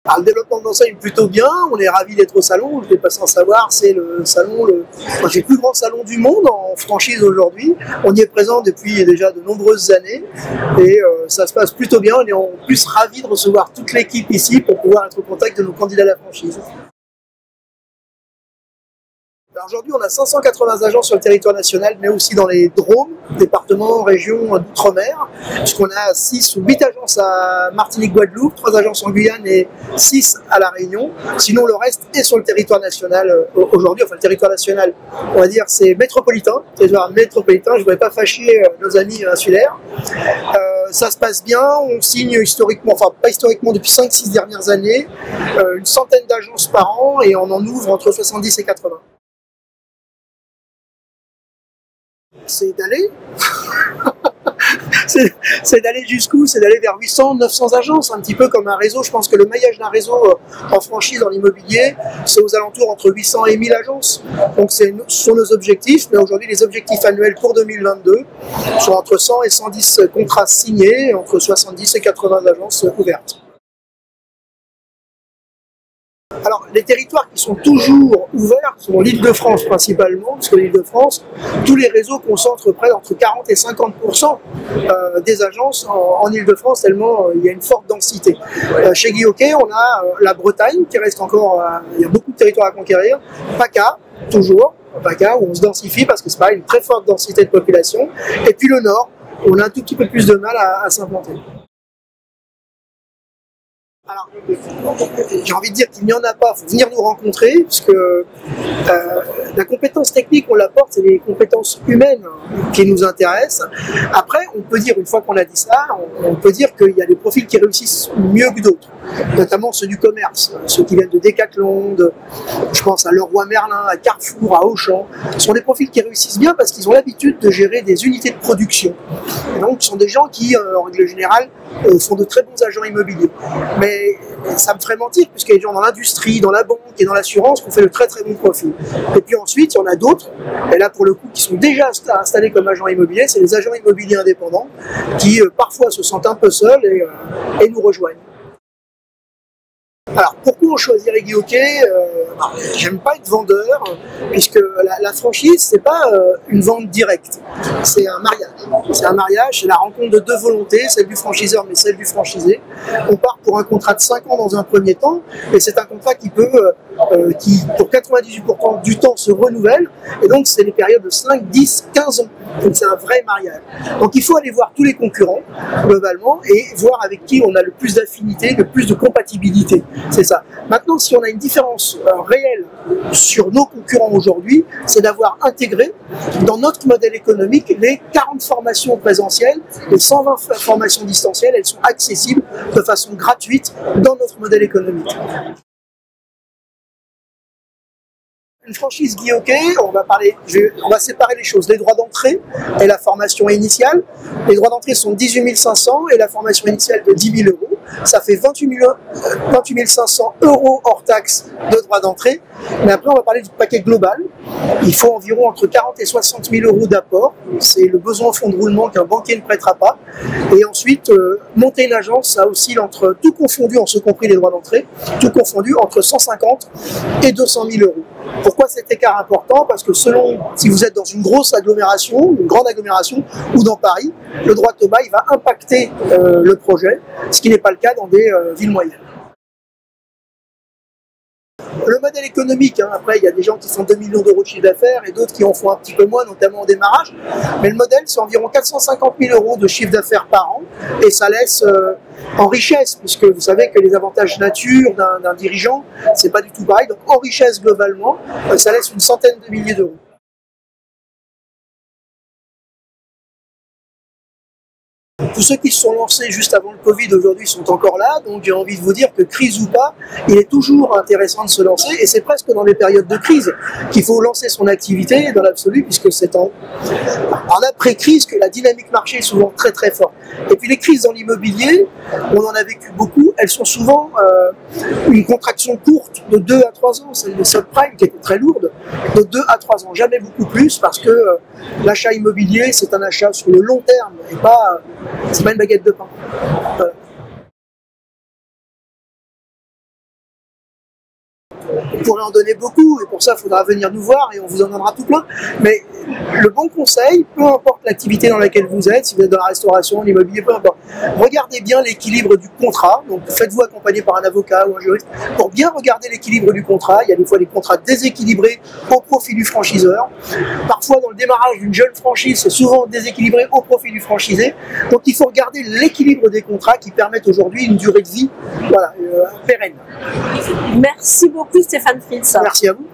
Alors, le développement de l'enseigne plutôt bien, on est ravis d'être au salon, je ne vais pas sans savoir, c'est le salon, c'est le plus grand salon du monde en franchise aujourd'hui. On y est présent depuis déjà de nombreuses années et ça se passe plutôt bien. On est en plus ravis de recevoir toute l'équipe ici pour pouvoir être au contact de nos candidats à la franchise. Aujourd'hui, on a 580 agents sur le territoire national, mais aussi dans les Drômes, départements, régions d'outre-mer, puisqu'on a 6 ou 8 agences à Martinique-Guadeloupe, 3 agences en Guyane et 6 à La Réunion. Sinon, le reste est sur le territoire national aujourd'hui. Enfin, le territoire national, on va dire, c'est métropolitain, territoire métropolitain. Je ne voudrais pas fâcher nos amis insulaires. Ça se passe bien, on signe historiquement, enfin pas historiquement depuis 5-6 dernières années, une centaine d'agences par an et on en ouvre entre 70 et 80. C'est d'aller c'est d'aller jusqu'où? C'est d'aller vers 800-900 agences, un petit peu comme un réseau. Je pense que le maillage d'un réseau en franchise dans l'immobilier, c'est aux alentours entre 800 et 1000 agences. Donc ce sont nos objectifs, mais aujourd'hui les objectifs annuels pour 2022 sont entre 100 et 110 contrats signés, entre 70 et 80 agences ouvertes. Alors, les territoires qui sont toujours ouverts sont l'Île-de-France principalement, parce que l'Île-de-France, tous les réseaux concentrent près d'entre 40 et 50% des agences en Île-de-France, tellement il y a une forte densité. Chez Guy Hockey, on a la Bretagne, qui reste encore, il y a beaucoup de territoires à conquérir, PACA, toujours, PACA, où on se densifie, parce que c'est pareil, une très forte densité de population, et puis le Nord, où on a un tout petit peu plus de mal à s'implanter. Alors, j'ai envie de dire qu'il n'y en a pas, il faut venir nous rencontrer, puisque la compétence technique, on l'apporte, c'est les compétences humaines qui nous intéressent. Après, on peut dire, une fois qu'on a dit ça, on peut dire qu'il y a des profils qui réussissent mieux que d'autres, notamment ceux du commerce, ceux qui viennent de Decathlon, je pense à Leroy Merlin, à Carrefour, à Auchan. Ce sont des profils qui réussissent bien parce qu'ils ont l'habitude de gérer des unités de production. Et donc, ce sont des gens qui, en règle générale, sont de très bons agents immobiliers. Mais ça me ferait mentir, puisqu'il y a des gens dans l'industrie, dans la banque et dans l'assurance qui ont fait de très très bons profils. Et puis ensuite, il y en a d'autres, et là pour le coup, qui sont déjà installés comme agents immobiliers, c'est les agents immobiliers indépendants, qui parfois se sentent un peu seuls et nous rejoignent. Alors, pourquoi on choisirait Guy Hockey? J'aime pas être vendeur, puisque la franchise, c'est pas une vente directe, c'est un mariage. C'est un mariage, c'est la rencontre de deux volontés, celle du franchiseur mais celle du franchisé. On part pour un contrat de 5 ans dans un premier temps, et c'est un contrat qui peut, qui pour 98% du temps se renouvelle, et donc c'est des périodes de 5, 10, 15 ans. Donc c'est un vrai mariage. Donc il faut aller voir tous les concurrents, globalement, et voir avec qui on a le plus d'affinité, le plus de compatibilité. C'est ça. Maintenant, si on a une différence réelle sur nos concurrents aujourd'hui, c'est d'avoir intégré dans notre modèle économique les 40 formations présentielles, les 120 formations distancielles, elles sont accessibles de façon gratuite dans notre modèle économique. Une franchise Guy Hockey, on va séparer les choses. Les droits d'entrée et la formation initiale. Les droits d'entrée sont 18 500 et la formation initiale de 10 000 euros. Ça fait 28 500 euros hors taxe de droits d'entrée. Mais après, on va parler du paquet global. Il faut environ entre 40 et 60 000 euros d'apport. C'est le besoin en fonds de roulement qu'un banquier ne prêtera pas. Et ensuite, monter une agence, ça oscille entre, tout confondu, en ce compris les droits d'entrée, tout confondu entre 150 et 200 000 euros. Pourquoi cet écart important? Parce que selon si vous êtes dans une grosse agglomération, une grande agglomération, ou dans Paris, le droit de bail va impacter le projet, ce qui n'est pas le cas dans des villes moyennes. Le modèle économique, après il y a des gens qui font 2 millions d'euros de chiffre d'affaires et d'autres qui en font un petit peu moins, notamment au démarrage, mais le modèle c'est environ 450 000 euros de chiffre d'affaires par an et ça laisse en richesse, puisque vous savez que les avantages nature d'un dirigeant, c'est pas du tout pareil, donc en richesse globalement, ça laisse une centaine de milliers d'euros. Tous ceux qui se sont lancés juste avant le Covid aujourd'hui sont encore là, donc j'ai envie de vous dire que crise ou pas, il est toujours intéressant de se lancer et c'est presque dans les périodes de crise qu'il faut lancer son activité dans l'absolu, puisque c'est en après-crise que la dynamique marché est souvent très très forte. Et puis les crises dans l'immobilier, on en a vécu beaucoup, elles sont souvent une contraction courte de 2 à 3 ans, celle des subprimes qui était très lourde, de 2 à 3 ans, jamais beaucoup plus, parce que l'achat immobilier c'est un achat sur le long terme et pas... c'est pas une baguette de pain. Voilà. pourrait en donner beaucoup, et pour ça, il faudra venir nous voir et on vous en donnera tout plein. Mais le bon conseil, peu importe l'activité dans laquelle vous êtes, si vous êtes dans la restauration, l'immobilier, peu importe, regardez bien l'équilibre du contrat. Donc faites-vous accompagner par un avocat ou un juriste pour bien regarder l'équilibre du contrat. Il y a des fois des contrats déséquilibrés au profit du franchiseur. Parfois, dans le démarrage d'une jeune franchise, c'est souvent déséquilibré au profit du franchisé. Donc il faut regarder l'équilibre des contrats qui permettent aujourd'hui une durée de vie pérenne. Merci beaucoup Stéphane Fritz. Merci à vous.